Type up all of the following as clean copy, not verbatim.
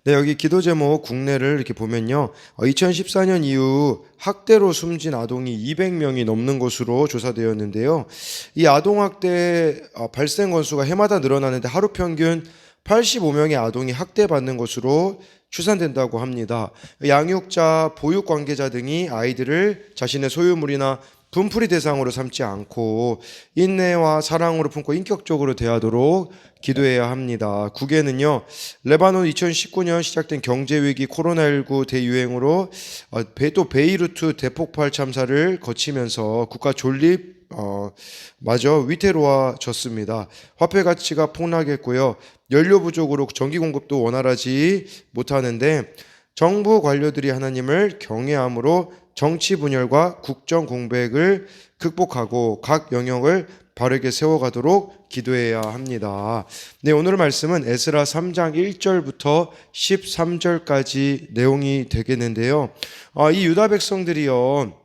네, 여기 기도 제목 국내를 이렇게 보면요. 2014년 이후 학대로 숨진 아동이 200명이 넘는 것으로 조사되었는데요. 이 아동학대 발생 건수가 해마다 늘어나는데 하루 평균 85명의 아동이 학대받는 것으로 추산된다고 합니다. 양육자, 보육 관계자 등이 아이들을 자신의 소유물이나 분풀이 대상으로 삼지 않고 인내와 사랑으로 품고 인격적으로 대하도록 기도해야 합니다. 국외는요, 레바논 2019년 시작된 경제위기 코로나19 대유행으로 또 베이루트 대폭발 참사를 거치면서 국가 존립 마저 위태로워졌습니다. 화폐 가치가 폭락했고요. 연료 부족으로 전기 공급도 원활하지 못하는데 정부 관료들이 하나님을 경외함으로 정치 분열과 국정 공백을 극복하고 각 영역을 바르게 세워가도록 기도해야 합니다. 네, 오늘 말씀은 에스라 3장 1절부터 13절까지 내용이 되겠는데요. 이 유다 백성들이요,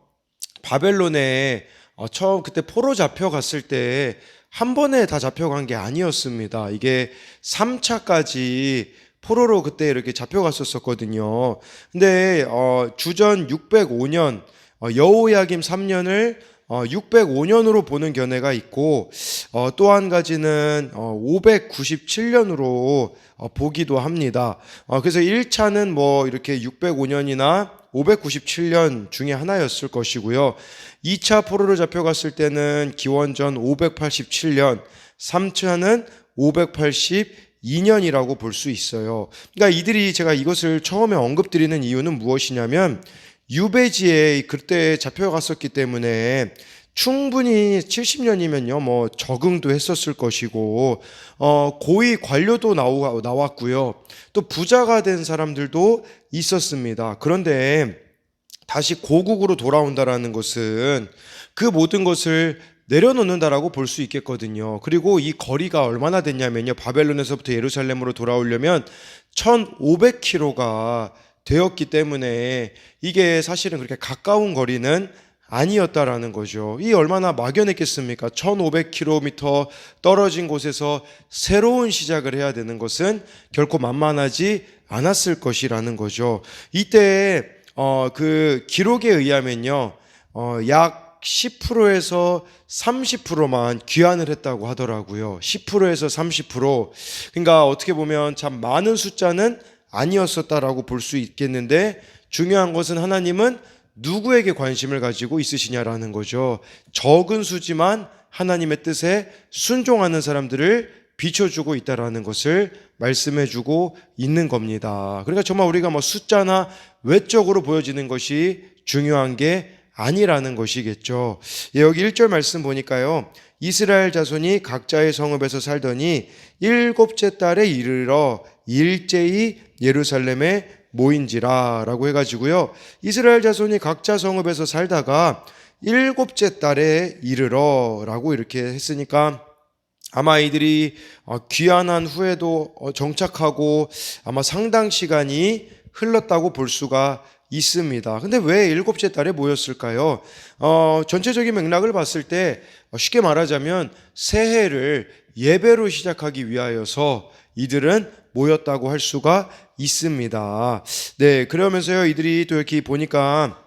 바벨론에 처음 그때 포로 잡혀갔을 때 한 번에 다 잡혀간 게 아니었습니다. 이게 3차까지 포로로 그때 이렇게 잡혀갔었거든요. 근데 주전 605년 여호야김 3년을 605년으로 보는 견해가 있고 또 한 가지는 597년으로 보기도 합니다. 그래서 1차는 뭐 이렇게 605년이나 597년 중에 하나였을 것이고요. 2차 포로로 잡혀갔을 때는 기원전 587년, 3차는 582년이라고 볼 수 있어요. 그러니까 이들이, 제가 이것을 처음에 언급드리는 이유는 무엇이냐면 유배지에 그때 잡혀갔었기 때문에 충분히 70년이면요, 뭐 적응도 했었을 것이고 고위 관료도 나왔고요. 또 부자가 된 사람들도 있었습니다. 그런데 다시 고국으로 돌아온다라는 것은 그 모든 것을 내려놓는다라고 볼 수 있겠거든요. 그리고 이 거리가 얼마나 됐냐면요, 바벨론에서부터 예루살렘으로 돌아오려면 1500km가 되었기 때문에 이게 사실은 그렇게 가까운 거리는 아니었다라는 거죠. 이 얼마나 막연했겠습니까? 1500km 떨어진 곳에서 새로운 시작을 해야 되는 것은 결코 만만하지 않았을 것이라는 거죠. 이때 그 기록에 의하면요, 약 10%에서 30%만 귀환을 했다고 하더라고요. 10%에서 30%. 그러니까 어떻게 보면 참 많은 숫자는 아니었었다라고 볼 수 있겠는데, 중요한 것은 하나님은 누구에게 관심을 가지고 있으시냐라는 거죠. 적은 수지만 하나님의 뜻에 순종하는 사람들을 비춰주고 있다라는 것을 말씀해주고 있는 겁니다. 그러니까 정말 우리가 뭐 숫자나 외적으로 보여지는 것이 중요한 게 아니라는 것이겠죠. 여기 1절 말씀 보니까요, 이스라엘 자손이 각자의 성읍에서 살더니 7째 달에 이르러 일제히 예루살렘에 모인지라 라고 해가지고요, 이스라엘 자손이 각자 성읍에서 살다가 7째 달에 이르러 라고 이렇게 했으니까 아마 이들이 귀환한 후에도 정착하고 아마 상당 시간이 흘렀다고 볼 수가 있습니다. 근데 왜 7째 달에 모였을까요? 전체적인 맥락을 봤을 때 쉽게 말하자면 새해를 예배로 시작하기 위하여서 이들은 모였다고 할 수가 있습니다. 네, 그러면서요, 이들이 또 이렇게 보니까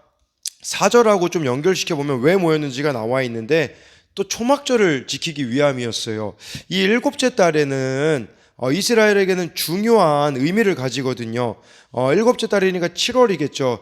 4절하고 좀 연결시켜 보면 왜 모였는지가 나와 있는데, 또 초막절을 지키기 위함이었어요. 이 7째 달에는 이스라엘에게는 중요한 의미를 가지거든요. 7째 달이니까 7월이겠죠.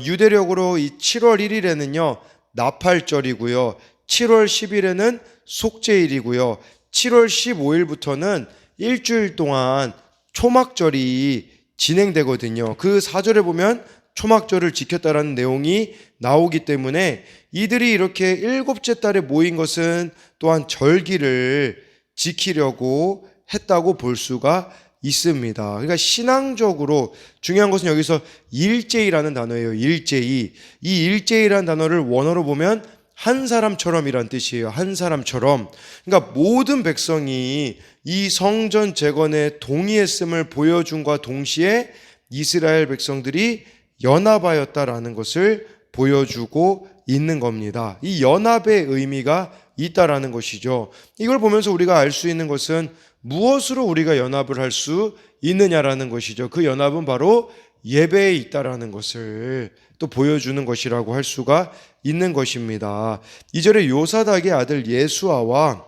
유대력으로 이 7월 1일에는요, 나팔절이고요. 7월 10일에는 속죄일이고요. 7월 15일부터는 일주일 동안 초막절이 진행되거든요. 그 4절에 보면 초막절을 지켰다라는 내용이 나오기 때문에 이들이 이렇게 7째 달에 모인 것은 또한 절기를 지키려고 했다고 볼 수가 있습니다. 그러니까 신앙적으로 중요한 것은 여기서 일제이라는 단어예요. 일제이. 이 일제이라는 단어를 원어로 보면 한 사람처럼이란 뜻이에요. 한 사람처럼. 그러니까 모든 백성이 이 성전 재건에 동의했음을 보여준과 동시에 이스라엘 백성들이 연합하였다라는 것을 보여주고 있는 겁니다. 이 연합의 의미가 있다라는 것이죠. 이걸 보면서 우리가 알 수 있는 것은 무엇으로 우리가 연합을 할 수 있느냐라는 것이죠. 그 연합은 바로 예배에 있다라는 것을 또 보여주는 것이라고 할 수가 있는 것입니다. 2절에 요사닥의 아들 예수아와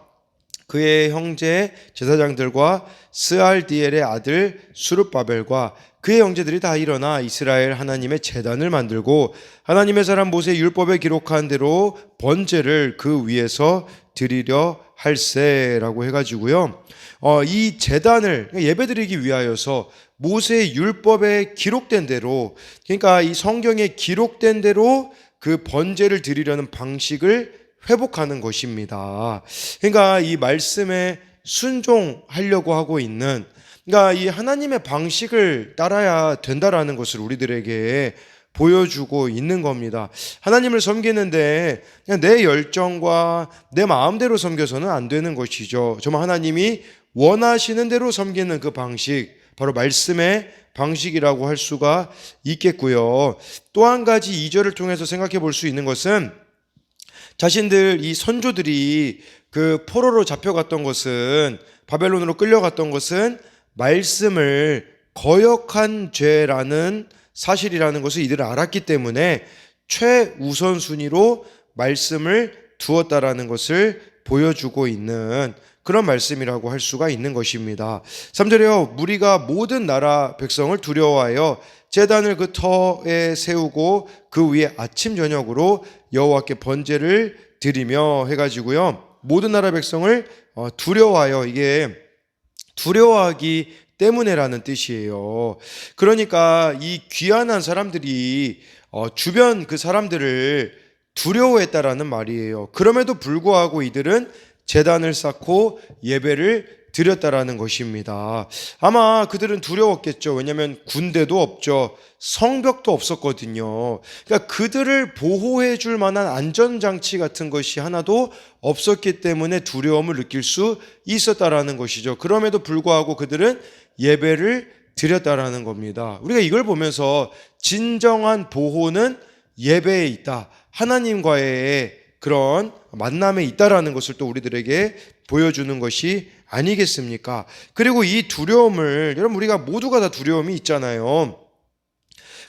그의 형제 제사장들과 스알디엘의 아들 수룹바벨과 그의 형제들이 다 일어나 이스라엘 하나님의 제단을 만들고 하나님의 사람 모세의 율법에 기록한 대로 번제를 그 위에서 드리려 할세라고 해가지고요. 이 제단을 예배드리기 위하여서 모세의 율법에 기록된 대로, 그러니까 이 성경에 기록된 대로 그 번제를 드리려는 방식을 회복하는 것입니다. 그러니까 이 말씀에 순종하려고 하고 있는, 그러니까 이 하나님의 방식을 따라야 된다라는 것을 우리들에게 보여주고 있는 겁니다. 하나님을 섬기는데 그냥 내 열정과 내 마음대로 섬겨서는 안 되는 것이죠. 정말 하나님이 원하시는 대로 섬기는 그 방식, 바로 말씀의 방식이라고 할 수가 있겠고요. 또 한 가지 2절을 통해서 생각해 볼 수 있는 것은 자신들 이 선조들이 그 포로로 잡혀갔던 것은, 바벨론으로 끌려갔던 것은 말씀을 거역한 죄라는 사실이라는 것을 이들은 알았기 때문에 최우선순위로 말씀을 두었다라는 것을 보여주고 있는 그런 말씀이라고 할 수가 있는 것입니다. 3절에요. 무리가 모든 나라 백성을 두려워하여 제단을 그 터에 세우고 그 위에 아침 저녁으로 여호와께 번제를 드리며 해가지고요. 모든 나라 백성을 두려워하여, 이게 두려워하기 때문에라는 뜻이에요. 그러니까 이 귀환한 사람들이 주변 그 사람들을 두려워했다라는 말이에요. 그럼에도 불구하고 이들은 제단을 쌓고 예배를 드렸다라는 것입니다. 아마 그들은 두려웠겠죠. 왜냐하면 군대도 없죠. 성벽도 없었거든요. 그러니까 그들을 보호해 줄 만한 안전장치 같은 것이 하나도 없었기 때문에 두려움을 느낄 수 있었다라는 것이죠. 그럼에도 불구하고 그들은 예배를 드렸다라는 겁니다. 우리가 이걸 보면서 진정한 보호는 예배에 있다, 하나님과의 그런 만남에 있다라는 것을 또 우리들에게 보여주는 것이 아니겠습니까? 그리고 이 두려움을, 여러분 우리가 모두가 다 두려움이 있잖아요.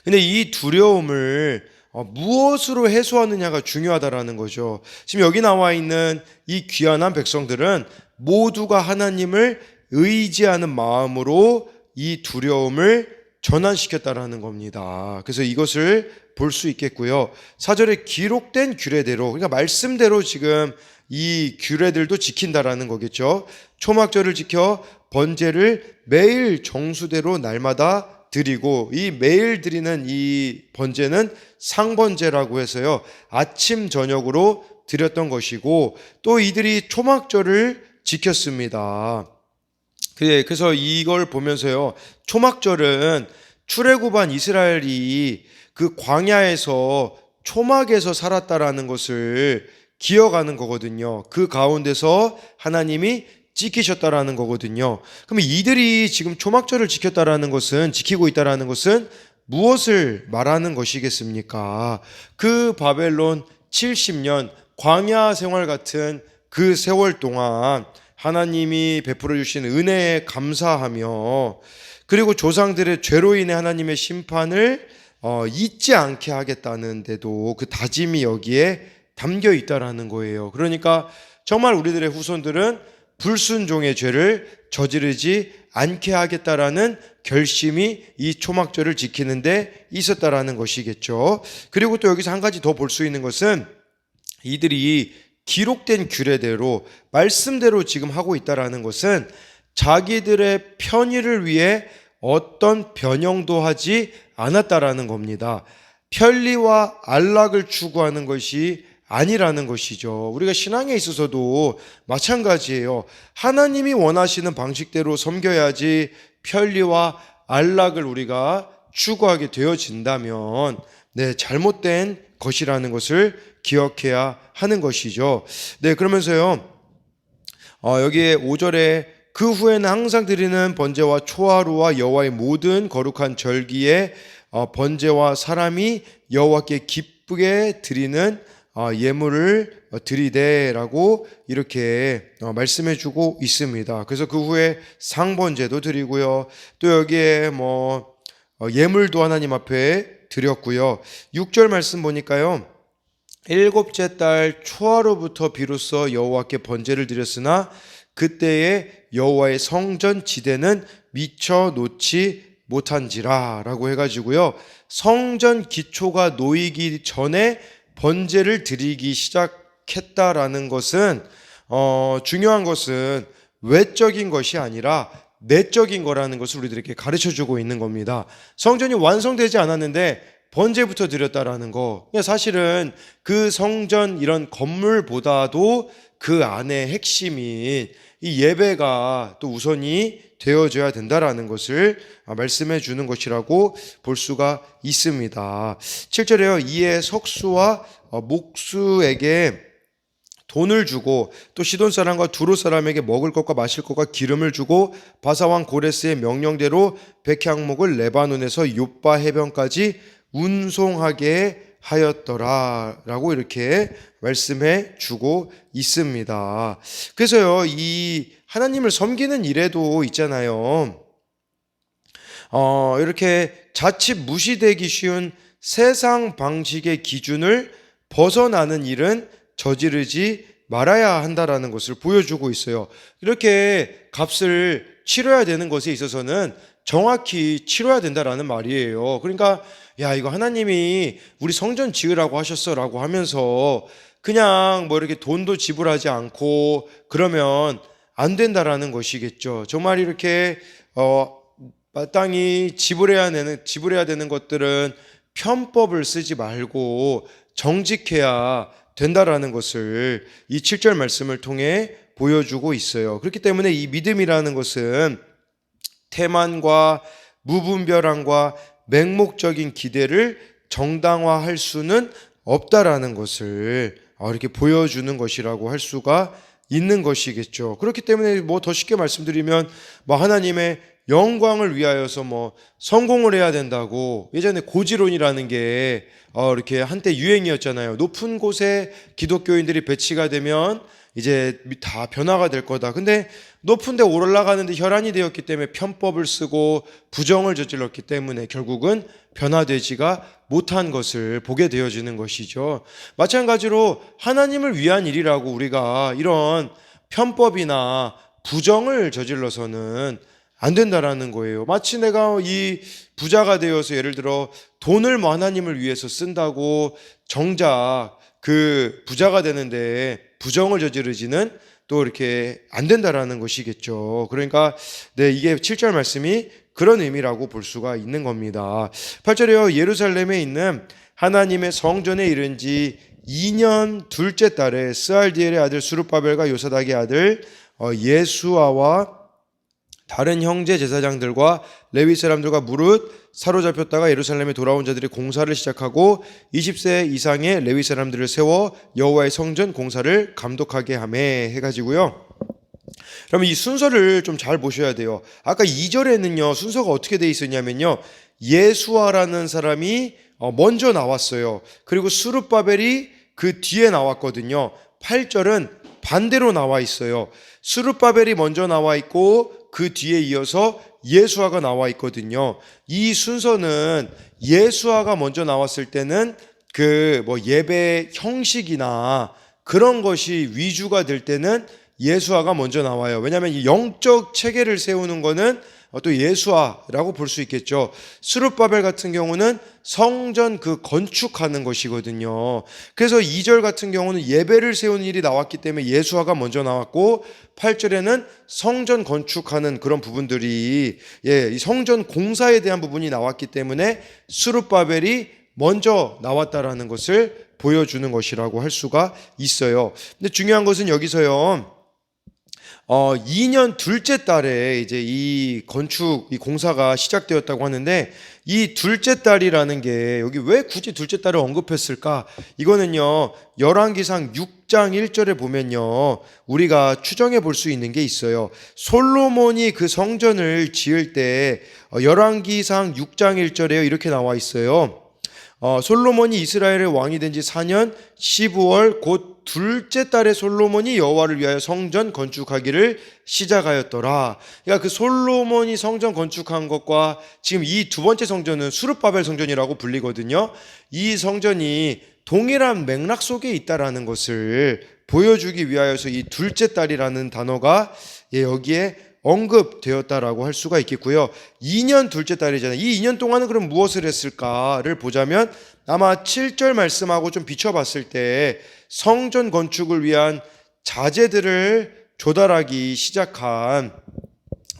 근데 이 두려움을 무엇으로 해소하느냐가 중요하다라는 거죠. 지금 여기 나와 있는 이 귀한한 백성들은 모두가 하나님을 의지하는 마음으로 이 두려움을 전환시켰다라는 겁니다. 그래서 이것을 볼 수 있겠고요. 4절에 기록된 규례대로, 그러니까 말씀대로 지금 이 규례들도 지킨다라는 거겠죠. 초막절을 지켜 번제를 매일 정수대로 날마다 드리고, 이 매일 드리는 이 번제는 상번제라고 해서요, 아침 저녁으로 드렸던 것이고, 또 이들이 초막절을 지켰습니다. 그래서 이걸 보면서요, 초막절은 출애굽한 이스라엘이 그 광야에서 초막에서 살았다라는 것을 기억하는 거거든요. 그 가운데서 하나님이 지키셨다라는 거거든요. 그럼 이들이 지금 초막절을 지켰다라는 것은, 지키고 있다라는 것은 무엇을 말하는 것이겠습니까? 그 바벨론 70년 광야 생활 같은 그 세월 동안 하나님이 베풀어 주신 은혜에 감사하며, 그리고 조상들의 죄로 인해 하나님의 심판을 잊지 않게 하겠다는데도 그 다짐이 여기에 담겨 있다라는 거예요. 그러니까 정말 우리들의 후손들은 불순종의 죄를 저지르지 않게 하겠다라는 결심이 이 초막절을 지키는 데 있었다라는 것이겠죠. 그리고 또 여기서 한 가지 더 볼 수 있는 것은 이들이 기록된 규례대로 말씀대로 지금 하고 있다라는 것은 자기들의 편의를 위해 어떤 변형도 하지 않았다라는 겁니다. 편리와 안락을 추구하는 것이 아니라는 것이죠. 우리가 신앙에 있어서도 마찬가지예요. 하나님이 원하시는 방식대로 섬겨야지 편리와 안락을 우리가 추구하게 되어진다면 잘못된 것이라는 것을 기억해야 하는 것이죠. 그러면서요, 여기에 5절에 그 후에는 항상 드리는 번제와 초하루와 여호와의 모든 거룩한 절기에 번제와 사람이 여호와께 기쁘게 드리는 예물을 드리되라고 이렇게 말씀해 주고 있습니다. 그래서 그 후에 상번제도 드리고요. 또 여기에 예물도 하나님 앞에 드렸고요. 6절 말씀 보니까요. 일곱째 달 초하루부터 비로소 여호와께 번제를 드렸으나 그때에 여호와의 성전 지대는 미처 놓지 못한지라 라고 해가지고요. 성전 기초가 놓이기 전에 번제를 드리기 시작했다라는 것은 중요한 것은 외적인 것이 아니라 내적인 거라는 것을 우리들에게 가르쳐주고 있는 겁니다. 성전이 완성되지 않았는데 번제부터 드렸다라는 거. 사실은 그 성전 이런 건물보다도 그 안에 핵심인 이 예배가 또 우선이 되어져야 된다라는 것을 말씀해 주는 것이라고 볼 수가 있습니다. 7절에요. 이에 석수와 목수에게 돈을 주고 또 시돈 사람과 두로 사람에게 먹을 것과 마실 것과 기름을 주고 바사왕 고레스의 명령대로 백향목을 레바논에서 욥바 해변까지 운송하게 하였더라 라고 이렇게 말씀해 주고 있습니다. 그래서요, 이 하나님을 섬기는 일에도 있잖아요. 이렇게 자칫 무시되기 쉬운 세상 방식의 기준을 벗어나는 일은 저지르지 말아야 한다라는 것을 보여주고 있어요. 이렇게 값을 치러야 되는 것에 있어서는 정확히 치러야 된다라는 말이에요. 그러니까 야, 이거 하나님이 우리 성전 지으라고 하셨어 라고 하면서 그냥 이렇게 돈도 지불하지 않고 그러면 안 된다라는 것이겠죠. 정말 이렇게 마땅히 지불해야 되는 것들은 편법을 쓰지 말고 정직해야 된다라는 것을 이 7절 말씀을 통해 보여주고 있어요. 그렇기 때문에 이 믿음이라는 것은 태만과 무분별함과 맹목적인 기대를 정당화할 수는 없다라는 것을 이렇게 보여주는 것이라고 할 수가 있는 것이겠죠. 그렇기 때문에 더 쉽게 말씀드리면 하나님의 영광을 위하여서 성공을 해야 된다고 예전에 고지론이라는 게 이렇게 한때 유행이었잖아요. 높은 곳에 기독교인들이 배치가 되면 이제 다 변화가 될 거다. 근데 높은 데 올라가는데 혈안이 되었기 때문에 편법을 쓰고 부정을 저질렀기 때문에 결국은 변화되지가 못한 것을 보게 되어지는 것이죠. 마찬가지로 하나님을 위한 일이라고 우리가 이런 편법이나 부정을 저질러서는 안 된다라는 거예요. 마치 내가 이 부자가 되어서 예를 들어 돈을 하나님을 위해서 쓴다고 정작 그 부자가 되는데 부정을 저지르지는 또 이렇게 안 된다라는 것이겠죠. 그러니까 이게 7절 말씀이 그런 의미라고 볼 수가 있는 겁니다. 8절에요. 예루살렘에 있는 하나님의 성전에 이른 지 2년 둘째 달에 스알디엘의 아들 수룹바벨과 요사닥의 아들 예수아와 다른 형제 제사장들과 레위 사람들과 무릇 사로잡혔다가 예루살렘에 돌아온 자들이 공사를 시작하고 20세 이상의 레위 사람들을 세워 여호와의 성전 공사를 감독하게 하매 해가지고요. 그러면 이 순서를 좀 잘 보셔야 돼요. 아까 2절에는요 순서가 어떻게 돼 있었냐면요, 예수아라는 사람이 먼저 나왔어요. 그리고 수룹바벨이 그 뒤에 나왔거든요. 8절은 반대로 나와 있어요. 수룹바벨이 먼저 나와 있고 그 뒤에 이어서 예수아가 나와 있거든요. 이 순서는 예수아가 먼저 나왔을 때는 예배 형식이나 그런 것이 위주가 될 때는 예수아가 먼저 나와요. 왜냐하면 이 영적 체계를 세우는 거는 또 예수아라고 볼 수 있겠죠. 스룹바벨 같은 경우는 성전 건축하는 것이거든요. 그래서 2절 같은 경우는 예배를 세우는 일이 나왔기 때문에 예수아가 먼저 나왔고 8절에는 성전 건축하는 그런 부분들이 이 성전 공사에 대한 부분이 나왔기 때문에 스룹바벨이 먼저 나왔다라는 것을 보여주는 것이라고 할 수가 있어요. 근데 중요한 것은 여기서요, 2년 둘째 달에 이제 이 공사가 시작되었다고 하는데, 이 둘째 달이라는 게 여기 왜 굳이 둘째 달을 언급했을까? 이거는요, 열왕기상 6장 1절에 보면요, 우리가 추정해 볼 수 있는 게 있어요. 솔로몬이 그 성전을 지을 때 열왕기상 6장 1절에 이렇게 나와 있어요. 솔로몬이 이스라엘의 왕이 된 지 4년 15월 곧 둘째 달에 솔로몬이 여호와를 위하여 성전 건축하기를 시작하였더라. 그러니까 그 솔로몬이 성전 건축한 것과 지금 이 두 번째 성전은 수르바벨 성전이라고 불리거든요. 이 성전이 동일한 맥락 속에 있다라는 것을 보여주기 위하여서 이 둘째 달이라는 단어가 여기에 언급되었다라고 할 수가 있겠고요. 2년 둘째 달이잖아요. 이 2년 동안은 그럼 무엇을 했을까를 보자면 아마 7절 말씀하고 좀 비춰봤을 때 성전 건축을 위한 자재들을 조달하기 시작한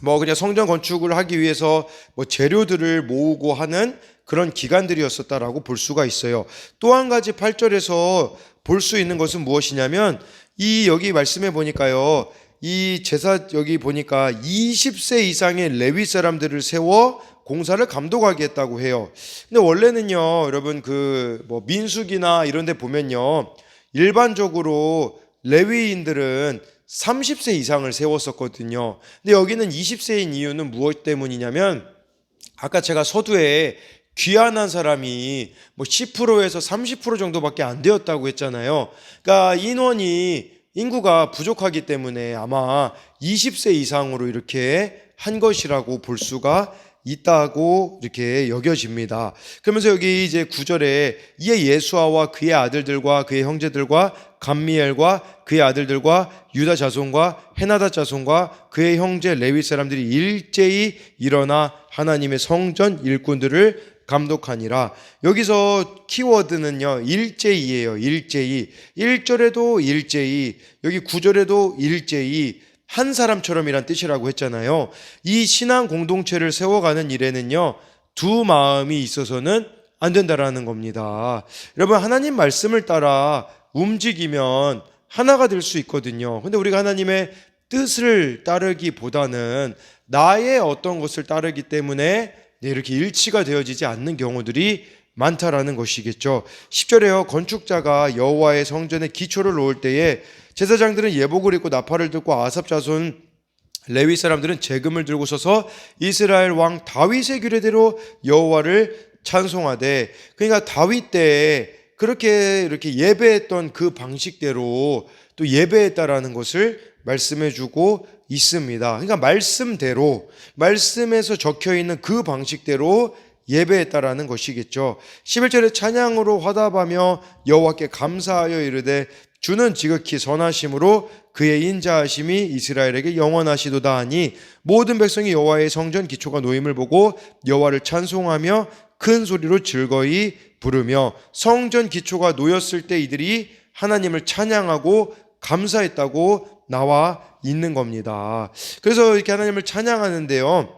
그냥 성전 건축을 하기 위해서 재료들을 모으고 하는 그런 기간들이었었다라고 볼 수가 있어요. 또 한 가지 8절에서 볼 수 있는 것은 무엇이냐면 여기 말씀해 보니까요. 이 제사 여기 보니까 20세 이상의 레위 사람들을 세워 공사를 감독하게 했다고 해요. 근데 원래는요, 여러분 민수기나 이런 데 보면요. 일반적으로 레위인들은 30세 이상을 세웠었거든요. 근데 여기는 20세인 이유는 무엇 때문이냐면 아까 제가 서두에 귀환한 사람이 10%에서 30% 정도밖에 안 되었다고 했잖아요. 그러니까 인구가 부족하기 때문에 아마 20세 이상으로 이렇게 한 것이라고 볼 수가 있다고 이렇게 여겨집니다. 그러면서 여기 이제 9절에 이에 예수아와 그의 아들들과 그의 형제들과 감미엘과 그의 아들들과 유다 자손과 헤나다 자손과 그의 형제 레위 사람들이 일제히 일어나 하나님의 성전 일꾼들을 감독하니라. 여기서 키워드는요, 일제히예요. 일제히. 1절에도 일제히, 여기 9절에도 일제히, 한 사람처럼이란 뜻이라고 했잖아요. 이 신앙 공동체를 세워가는 일에는요, 두 마음이 있어서는 안 된다라는 겁니다. 여러분, 하나님 말씀을 따라 움직이면 하나가 될 수 있거든요. 근데 우리가 하나님의 뜻을 따르기보다는 나의 어떤 것을 따르기 때문에 이렇게 일치가 되어지지 않는 경우들이 많다라는 것이겠죠. 10절에요. 건축자가 여호와의 성전에 기초를 놓을 때에 제사장들은 예복을 입고 나팔을 들고 아삽 자손 레위 사람들은 제금을 들고 서서 이스라엘 왕 다윗의 규례대로 여호와를 찬송하되, 그러니까 다윗 때 그렇게 이렇게 예배했던 그 방식대로 또 예배했다라는 것을 말씀해주고 있습니다. 그러니까 말씀대로, 말씀에서 적혀있는 그 방식대로 예배했다라는 것이겠죠. 11절에 찬양으로 화답하며 여호와께 감사하여 이르되 주는 지극히 선하심으로 그의 인자하심이 이스라엘에게 영원하시도다 하니 모든 백성이 여호와의 성전 기초가 놓임을 보고 여호와를 찬송하며 큰 소리로 즐거이 부르며, 성전 기초가 놓였을 때 이들이 하나님을 찬양하고 감사했다고 나와 있는 겁니다. 그래서 이렇게 하나님을 찬양하는데요,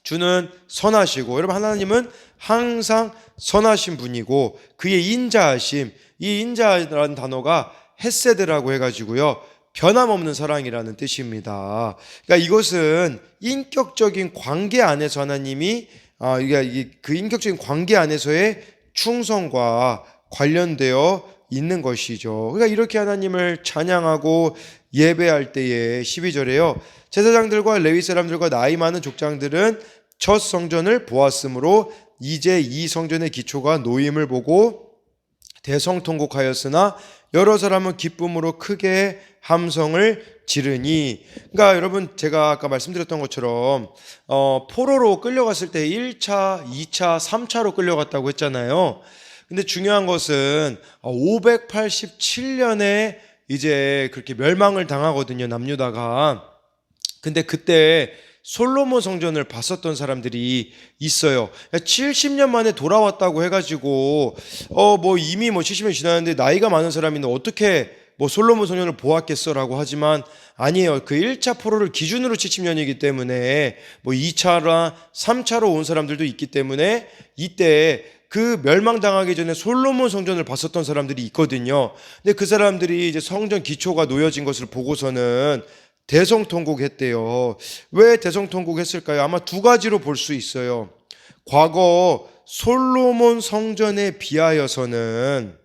주는 선하시고, 여러분 하나님은 항상 선하신 분이고 그의 인자하심, 이 인자라는 단어가 헤세드라고 해가지고요, 변함없는 사랑이라는 뜻입니다. 그러니까 이것은 인격적인 관계 안에서 하나님이 그 인격적인 관계 안에서의 충성과 관련되어 있는 것이죠. 그러니까 이렇게 하나님을 찬양하고 예배할 때에 12절에요. 제사장들과 레위 사람들과 나이 많은 족장들은 첫 성전을 보았으므로 이제 이 성전의 기초가 놓임을 보고 대성통곡하였으나 여러 사람은 기쁨으로 크게 함성을 지르니. 그러니까 여러분 제가 아까 말씀드렸던 것처럼 포로로 끌려갔을 때 1차, 2차, 3차로 끌려갔다고 했잖아요. 근데 중요한 것은 587년에 이제 그렇게 멸망을 당하거든요, 남유다가. 근데 그때 솔로몬 성전을 봤었던 사람들이 있어요. 70년 만에 돌아왔다고 해가지고 이미 70년 지났는데 나이가 많은 사람인데 어떻게 솔로몬 성전을 보았겠어라고 하지만 아니에요. 그 1차 포로를 기준으로 70년이기 때문에 2차나 3차로 온 사람들도 있기 때문에 이때 그 멸망당하기 전에 솔로몬 성전을 봤었던 사람들이 있거든요. 근데 그 사람들이 이제 성전 기초가 놓여진 것을 보고서는 대성통곡했대요. 왜 대성통곡했을까요? 아마 두 가지로 볼 수 있어요. 과거 솔로몬 성전에 비하여서는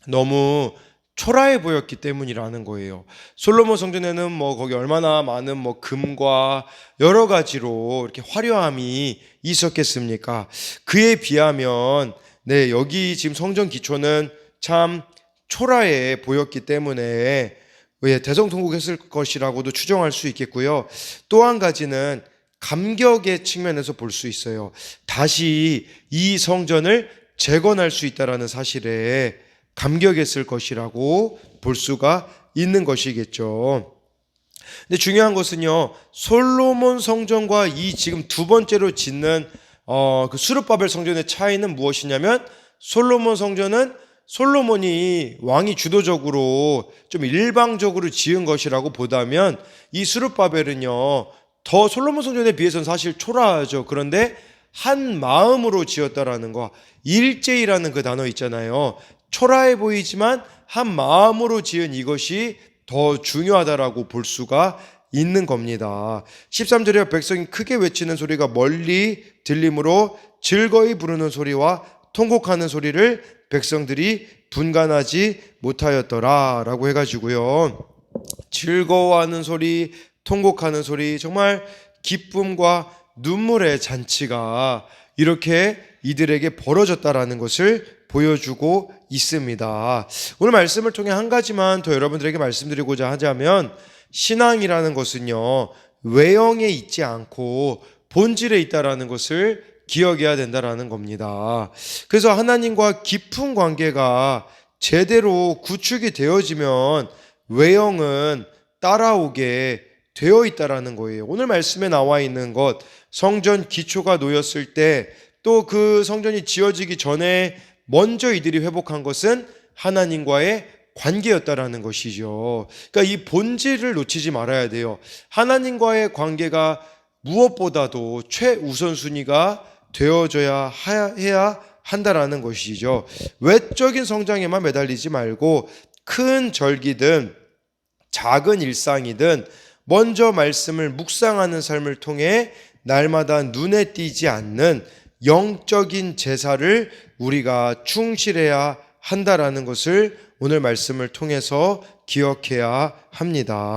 너무 초라해 보였기 때문이라는 거예요. 솔로몬 성전에는 거기 얼마나 많은 금과 여러 가지로 이렇게 화려함이 있었겠습니까? 그에 비하면 네, 여기 지금 성전 기초는 참 초라해 보였기 때문에 대성통곡했을 것이라고도 추정할 수 있겠고요. 또 한 가지는 감격의 측면에서 볼 수 있어요. 다시 이 성전을 재건할 수 있다라는 사실에 감격했을 것이라고 볼 수가 있는 것이겠죠. 근데 중요한 것은요, 솔로몬 성전과 이 지금 두 번째로 짓는 그 수르바벨 성전의 차이는 무엇이냐면, 솔로몬 성전은 솔로몬이 왕이 주도적으로 좀 일방적으로 지은 것이라고 보다면, 이 수르바벨은요 더 솔로몬 성전에 비해서는 사실 초라하죠. 그런데 한 마음으로 지었다라는 거, 일제이라는 그 단어 있잖아요. 초라해 보이지만 한 마음으로 지은 이것이 더 중요하다라고 볼 수가 있는 겁니다. 13절에 백성이 크게 외치는 소리가 멀리 들림으로 즐거이 부르는 소리와 통곡하는 소리를 백성들이 분간하지 못하였더라 라고 해가지고요, 즐거워하는 소리, 통곡하는 소리, 정말 기쁨과 눈물의 잔치가 이렇게 이들에게 벌어졌다라는 것을 보여주고 있습니다. 오늘 말씀을 통해 한 가지만 더 여러분들에게 말씀드리고자 하자면, 신앙이라는 것은요 외형에 있지 않고 본질에 있다라는 것을 기억해야 된다라는 겁니다. 그래서 하나님과 깊은 관계가 제대로 구축이 되어지면 외형은 따라오게 되어 있다라는 거예요. 오늘 말씀에 나와 있는 것, 성전 기초가 놓였을 때, 또 그 성전이 지어지기 전에 먼저 이들이 회복한 것은 하나님과의 관계였다라는 것이죠. 그러니까 이 본질을 놓치지 말아야 돼요. 하나님과의 관계가 무엇보다도 최우선순위가 되어져야 해야 한다라는 것이죠. 외적인 성장에만 매달리지 말고 큰 절기든 작은 일상이든 먼저 말씀을 묵상하는 삶을 통해 날마다 눈에 띄지 않는 영적인 제사를 우리가 충실해야 한다라는 것을 오늘 말씀을 통해서 기억해야 합니다.